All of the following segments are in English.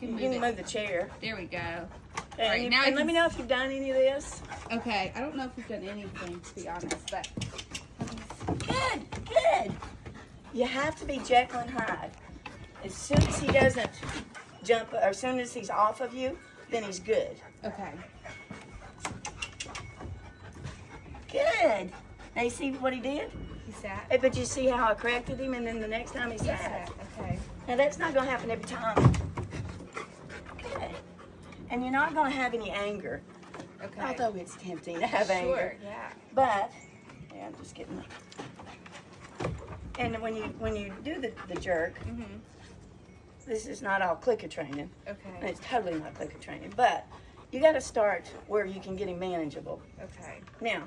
You can move the chair. There we go. And, and let me know if you've done any of this. Okay, I don't know if we've done anything, to be honest, but... Good, good. You have to be Jekyll and Hyde. As soon as he doesn't jump, or as soon as he's off of you, then he's good. Okay. Good. Now you see what he did? He sat? But you see how I corrected him, and then the next time he sat? Okay. Now that's not going to happen every time. Good. And you're not going to have any anger. Okay. Although it's tempting to have anger. Sure, yeah. But, yeah, I'm just kidding. And when you do the jerk, this is not all clicker training. Okay. It's totally not clicker training. But you got to start where you can get him manageable. Okay. Now,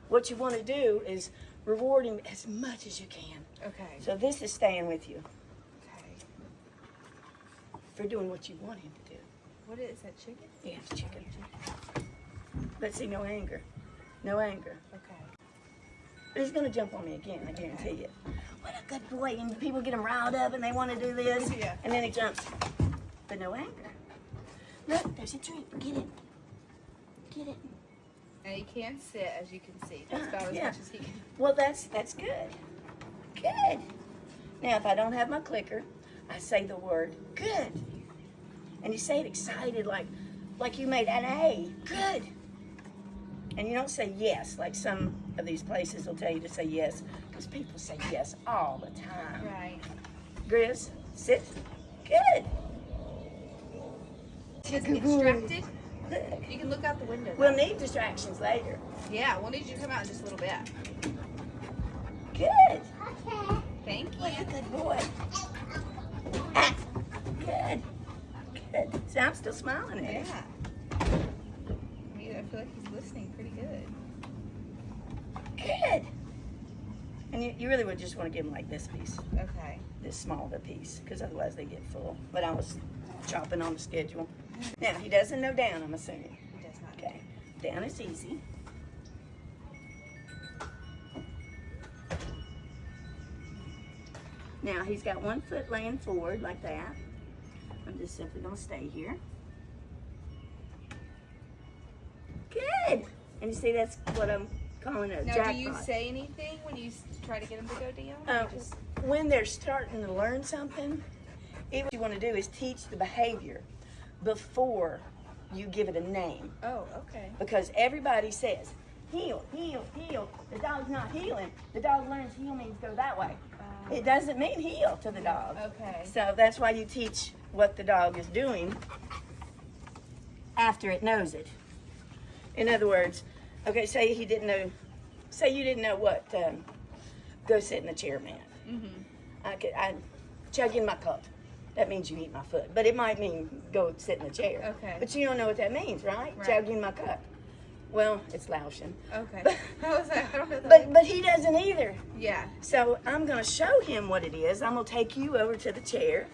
what you want to do is reward him as much as you can. Okay. So this is staying with you Okay. for doing what you want him to do. What is that, chicken? Yeah, it's chicken. But see, no anger. No anger. Okay. But he's going to jump on me again, I guarantee you. What a good boy. And people get him riled up and they want to do this. Yeah. And then he jumps. But no anger. Look, there's a treat. Get it. Get it. And he can sit, as you can see. That's about as Yeah. much as he can. Well, that's good. Good. Now, if I don't have my clicker, I say the word good. And you say it excited, like you made an A. Good. And you don't say yes, like some of these places will tell you to say yes, because people say yes all the time. Right. Grizz, sit. Good. He doesn't get distracted. Look. You can look out the window. We'll need distractions later. Yeah, we'll need you to come out in just a little bit. Good. Thank you. What a good boy. Ah. Good. Good. See, I'm still smiling at him. Yeah. I feel like he's listening pretty good. Good. And you really would just want to give them like this piece, Okay. this small of a piece, because otherwise they get full. But I was chopping on the schedule. Now, he doesn't know down, I'm assuming. He does not. Okay. Down is easy. Now, he's got one foot laying forward like that. I'm just simply going to stay here. Good. And you see, that's what I'm calling a Now, jackpot. do you say anything when you try to get him to go down? When they're starting to learn something, what you want to do is teach the behavior before you give it a name. Oh, okay. Because everybody says, heel, heel, heel. The dog's not healing. The dog learns heel means go that way. It doesn't mean heel to the dog. Okay. So that's why you teach what the dog is doing after it knows it. In other words, okay, say you didn't know what go sit in the chair meant. I chug in my cup. That means you eat my foot. But it might mean go sit in the chair. Okay. But you don't know what that means, right? Chug in my cup. Well, it's Laotian. Okay. How was that? I don't know that. But he doesn't either. Yeah. So I'm going to show him what it is. I'm going to take you over to the chair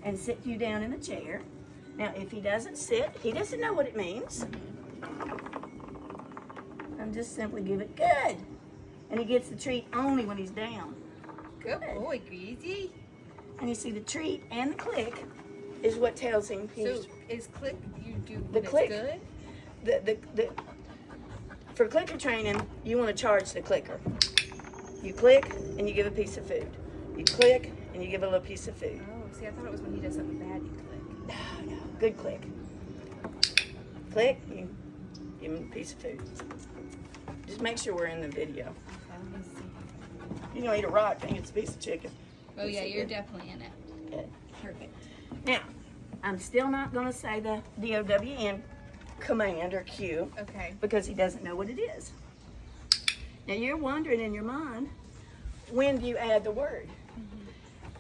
and sit you down in the chair. Now, if he doesn't sit, he doesn't know what it means. I'm just simply give it good. And he gets the treat only when he's down. Good boy, Greasy. And you see the treat and the click is what tells him he's... So, is click, you do The when click. it's good? For clicker training, you want to charge the clicker. You click and you give a piece of food. You click and you give a little piece of food. Oh, see, I thought it was when he does something bad, you click. No, good click. Click, you give him a piece of food. Just make sure we're in the video. Okay, let me see. You don't eat a rock, think it's a piece of chicken. Oh, yeah, you're definitely in it. Good. Perfect. Now, I'm still not going to say the DOWN command or cue. Okay. Because he doesn't know what it is. Now you're wondering in your mind, when do you add the word?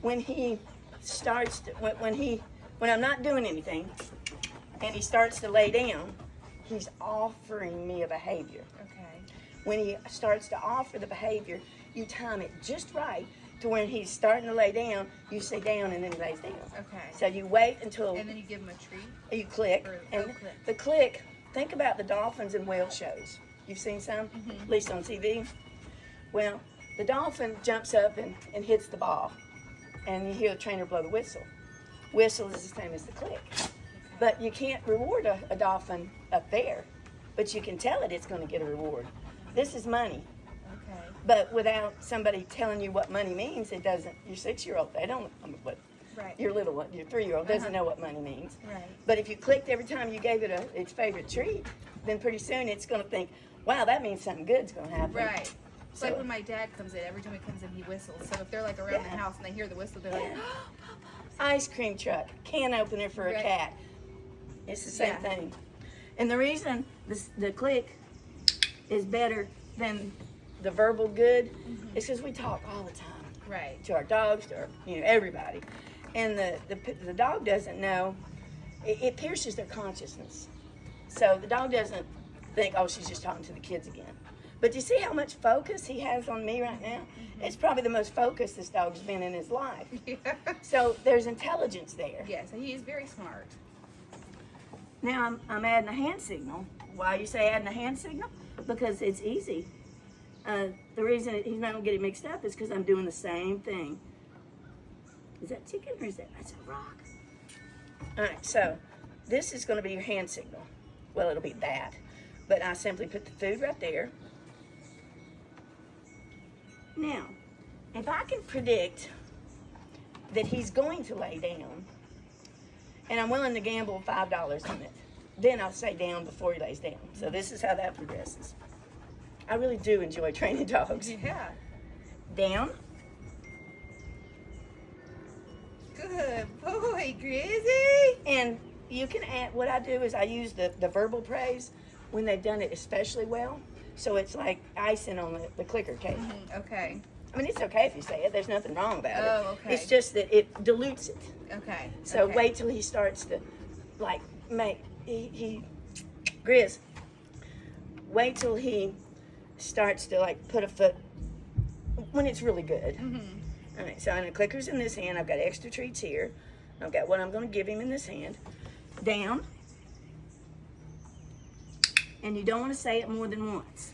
When he starts to, when I'm not doing anything and he starts to lay down, he's offering me a behavior. Okay. When he starts to offer the behavior, you time it just right to when he's starting to lay down, you say down and then he lays down. Okay. So you wait until And then you give him a treat? you click. And click. the click, think about the dolphins and whale shows. You've seen some, at least on TV. Well, the dolphin jumps up and hits the ball, and you hear the trainer blow the whistle. whistle is the same as the click. But you can't reward a dolphin up there, but you can tell it it's going to get a reward. This is money. Okay. But without somebody telling you what money means, it doesn't. Your 6-year-old, they don't. But Right. your little one, your 3-year-old doesn't know what money means. Right. But if you clicked every time you gave it its favorite treat, then pretty soon it's going to think, "Wow, that means something good's going to happen." Right. It's So- like when my dad comes in. Every time he comes in, he whistles. So if they're like around the Yeah. house and they hear the whistle, they're like, "Oh, Ice cream truck, can opener for a Right. cat. It's the same Yeah. thing. And the reason the click is better than the verbal good is because we talk all the time right." to our dogs, to our, everybody. And the dog doesn't know, it pierces their consciousness. So the dog doesn't think, "Oh, she's just talking to the kids again." But you see how much focus he has on me right now? It's probably the most focused this dog's been in his life. Yeah. So there's intelligence there. Yes, he is very smart. Now I'm adding a hand signal. Why you say adding a hand signal? Because it's easy. The reason he's not going to get it mixed up is because I'm doing the same thing. Is that chicken or is that's a rock? All right, so this is going to be your hand signal. Well, it'll be that. But I simply put the food right there. Now, if I can predict that he's going to lay down, and I'm willing to gamble $5 on it, then I'll say down before he lays down. So this is how that progresses. I really do enjoy training dogs. Yeah. Down. Good boy, Grizzy. And you can add, what I do is I use the verbal praise when they've done it especially well. So it's like icing on the clicker cake. Okay. I mean, it's okay if you say it. There's nothing wrong about it. Oh, okay. It's just that it dilutes it. Okay. So okay. wait till he starts to, Grizz, wait till he starts to put a foot, when it's really good. All right, so the clicker's in this hand. I've got extra treats here. I've got what I'm going to give him in this hand. Down. And you don't want to say it more than once.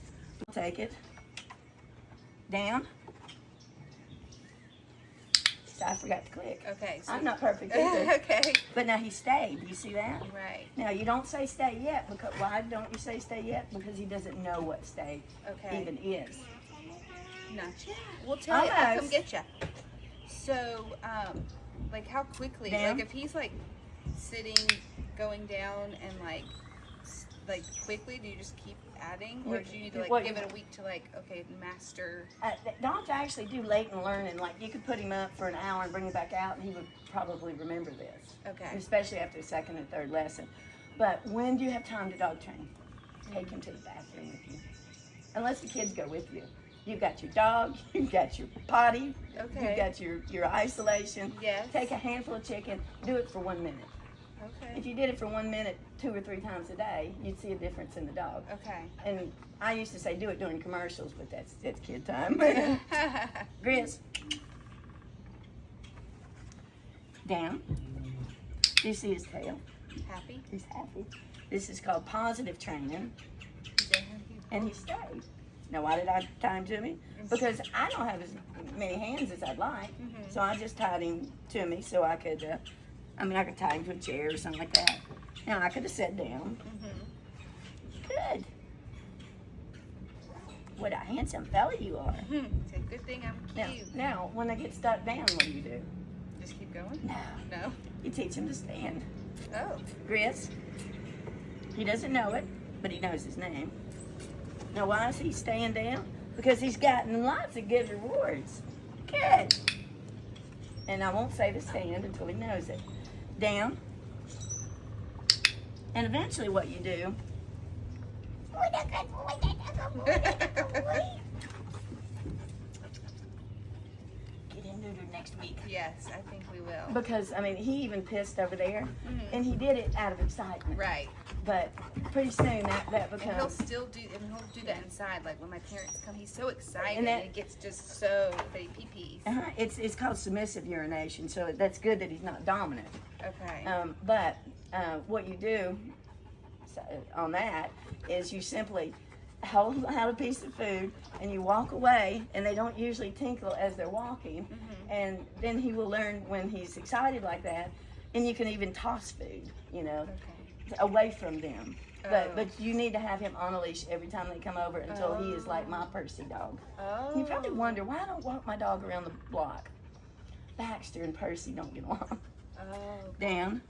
Take it. Down. So I forgot to click. Okay. So I'm not perfect either. okay. But now he stayed. Do you see that? Right. Now you don't say stay yet. Because why don't you say stay yet? Because he doesn't know what stay Okay. even is. Not yet. We'll tell you. I'll come Almost. get you. So, how quickly? Down. Like, if he's sitting, going down, and quickly, do you just keep adding, or do you need to give it a week to okay, master? Dogs actually do latent learning. Like you could put him up for an hour and bring him back out, and he would probably remember this. Okay. Especially after the second and third lesson. But when do you have time to dog train? Take him to the bathroom with you. Unless the kids go with you. You've got your dog, you've got your potty, Okay. you've got your isolation. Yes. Take a handful of chicken, do it for 1 minute. Okay. If you did it for 1 minute 2 or 3 times a day, you'd see a difference in the dog. Okay. And I used to say do it during commercials, but that's kid time. Grizz. Down. Do you see his tail? Happy? He's happy. This is called positive training, and he stayed. Now, why did I tie him to me? Because I don't have as many hands as I'd like, so I just tied him to me so I could, I could tie him to a chair or something like that. Now, I could have sat down. Good. What a handsome fella you are. It's a good thing I'm cute. Now, when they get stuck down, what do you do? Just keep going? No. No? You teach him to stand. Oh. Grizz. He doesn't know it, but he knows his name. Now, why is he staying down? Because he's gotten lots of good rewards. Good. And I won't say the stand until he knows it. Down. And eventually what you do, get into it next week. Yes, I think we will. Because, he even pissed over there, and he did it out of excitement. Right. But pretty soon that And he'll becomes... still do, he'll do that inside. Like when my parents come, he's so excited, And and, that- it gets just so that he pee-pees. It's called submissive urination, so that's good that he's not dominant. Okay. But what you do on that is you simply hold out a piece of food and you walk away, and they don't usually tinkle as they're walking. And then he will learn when he's excited like that, And you can even toss food, you know, Okay. away from them. Oh. But you need to have him on a leash every time they come over until he is like my Percy dog. Oh. You probably wonder, why I don't walk my dog around the block? Baxter and Percy don't get along. Oh. Dan,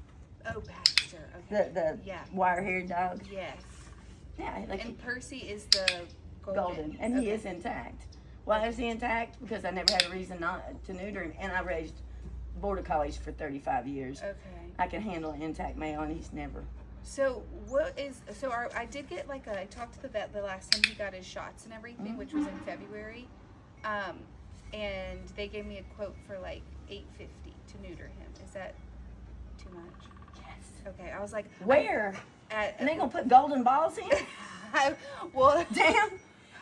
Oh, Baxter. Okay. the Yeah. wire-haired dog. Yes. Yeah, like And Percy is the golden, and he is intact. Why is he intact? Because I never had a reason not to neuter him, and I raised border collies for 35 years. Okay. I can handle an intact male, and he's never. So I did get I talked to the vet the last time he got his shots and everything, which was in February, and they gave me a quote for like $850 to neuter him. Is that too much? Yes. Okay, I was like, Where? And they gonna put golden balls in? well, Damn.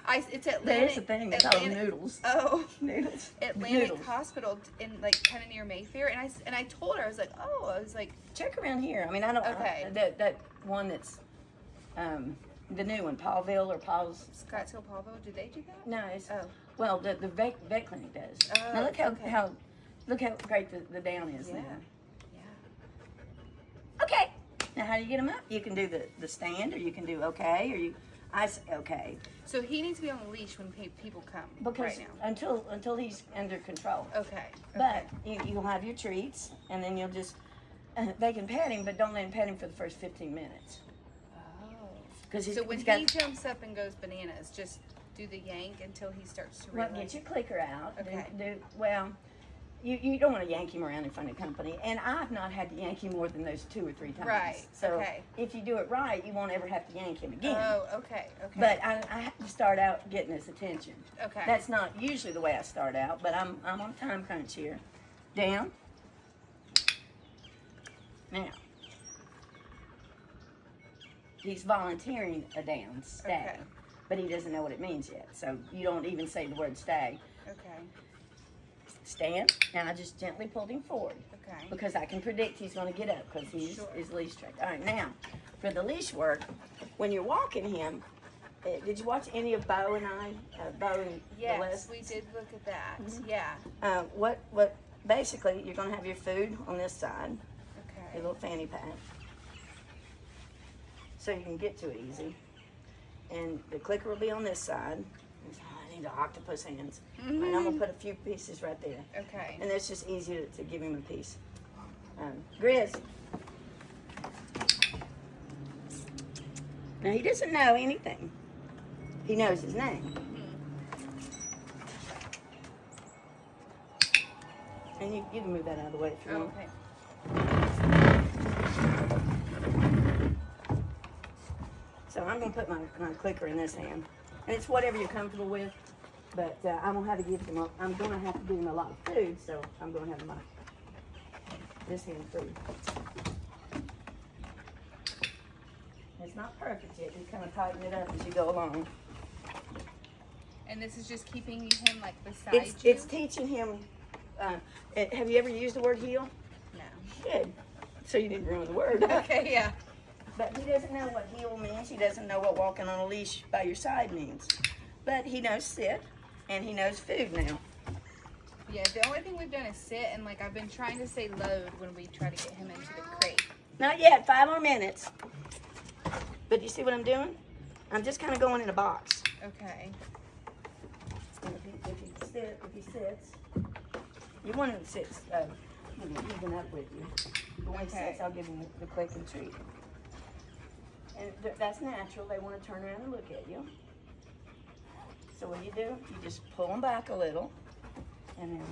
It's Atlantic. There's a thing they call them noodles. Oh, Noodles. Atlantic Noodles. Hospital in kind of near Mayfair, and I told her, I was like, Check around here. I mean, I don't. Okay. That one that's the new one, Paulville or Paul's. Scottsdale, Paulville. Do they do that? No, it's Oh. well, the vet clinic does. Oh, Now look how okay. look how great the down is Yeah. now. Yeah. Okay. Now how do you get them up? You can do the stand, or you can do okay, or I say okay. So he needs to be on the leash when people come. Because right now. until he's under control. Okay. But you'll have your treats, and then you'll just they can pet him, but don't let him pet him for the first 15 minutes. Oh. Because So when he jumps up and goes bananas, just do the yank until he starts to well, realize. get your clicker out. Okay. Well, you don't want to yank him around in front of company, and I've not had to yank him more than those 2 or 3 times. Right, So okay. if you do it right, you won't ever have to yank him again. Oh, okay. But I have to start out getting his attention. Okay. That's not usually the way I start out, but I'm on a time crunch here. Down. Now. He's volunteering a down, stay. Okay. But he doesn't know what it means yet, so you don't even say the word stay. Okay. Stand, and I just gently pulled him forward. Okay. Because I can predict he's going to get up because he's Sure. leash trained. All right, now, for the leash work, when you're walking him, did you watch any of Bo and I? Bo and Yes, Celeste? we did look at that. Mm-hmm. Yeah. What basically, you're going to have your food on this side, your Okay. little fanny pack, so you can get to it easy. And the clicker will be on this side. I need the octopus hands. And I'm going to put a few pieces right there. Okay. And it's just easy to give him a piece. Grizz. Now, he doesn't know anything. He knows his name. And you can move that out of the way if you want. Okay. So I'm going to put my clicker in this hand. And it's whatever you're comfortable with. But I'm going to have to give him I'm going to have to give him a lot of food, so I'm going to have this hand free. It's not perfect yet. You kind of tighten it up as you go along. And this is just keeping him like beside you? It's teaching him. Have you ever used the word heel? No. Good. So you didn't ruin the word. Okay, yeah. But he doesn't know what heel means. He doesn't know what walking on a leash by your side means. But he knows sit, and he knows food now. Yeah, the only thing we've done is sit, and like I've been trying to say load when we try to get him into the crate. Not yet. 5 more minutes. But you see what I'm doing? I'm just kind of going in a box. Okay. And if he sits, you want him to sit, even up with you. But when he sits, I'll give him the click and treat. And that's natural. They want to turn around and look at you. So what do? You just pull him back a little, and then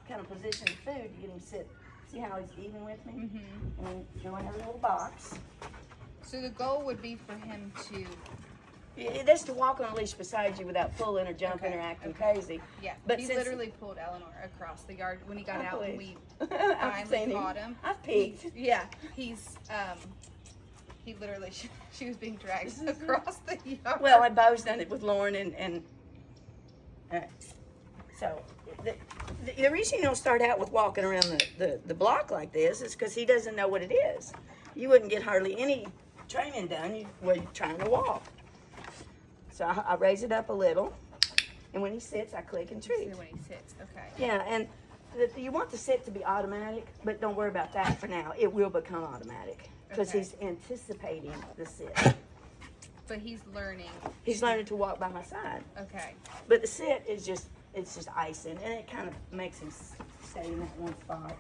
kind of position the food to get him to sit. See how he's even with me? Mm-hmm. And then go in a little box. So the goal would be for him to... That's to walk on a leash beside you without pulling or jumping or acting crazy. Yeah, But he since literally pulled Eleanor across the yard when he got out and we I've finally seen caught him. I've peeked. Yeah, he's, he literally, she was being dragged across the yard. Well, and Bo's done it with Lauren and so the reason you don't start out with walking around the block like this is because he doesn't know what it is. You wouldn't get hardly any training done when you're trying to walk. So I raise it up a little, and when he sits, I click and treat. When he sits, okay. Yeah, and you want the sit to be automatic, but don't worry about that for now. It will become automatic because Okay. he's anticipating the sit. But he's learning. He's learning to walk by my side. Okay. But the sit is just icing, and it kind of makes him stay in that one spot.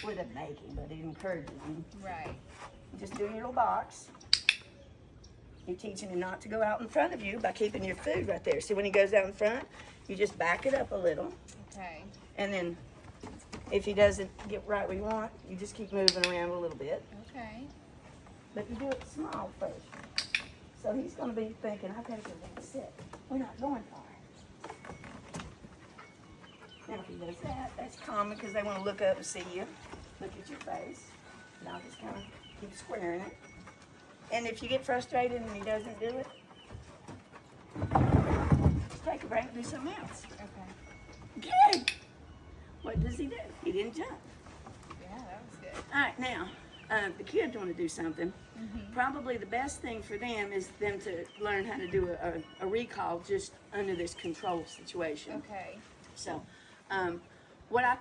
Well, it doesn't make him, but it encourages him. Right. Just do your little box. You're teaching him not to go out in front of you by keeping your food right there. See, when he goes out in front, you just back it up a little. Okay. And then if he doesn't get right where you want, you just keep moving around a little bit. Okay. But you do it small first. So he's going to be thinking, I gotta go back and sit. We're not going far. Now if he does that, that's common because they want to look up and see you. Look at your face. And I'll just kind of keep squaring it. And if you get frustrated and he doesn't do it, just take a break and do something else. Okay. Good. What does he do? He didn't jump. Yeah, that was good. All right, now, the kids want to do something. Probably the best thing for them is them to learn how to do a recall just under this control situation. Okay. So, what I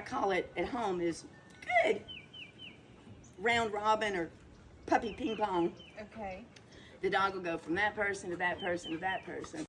call it at home is good round robin or puppy ping pong. Okay. The dog will go from that person to that person to that person.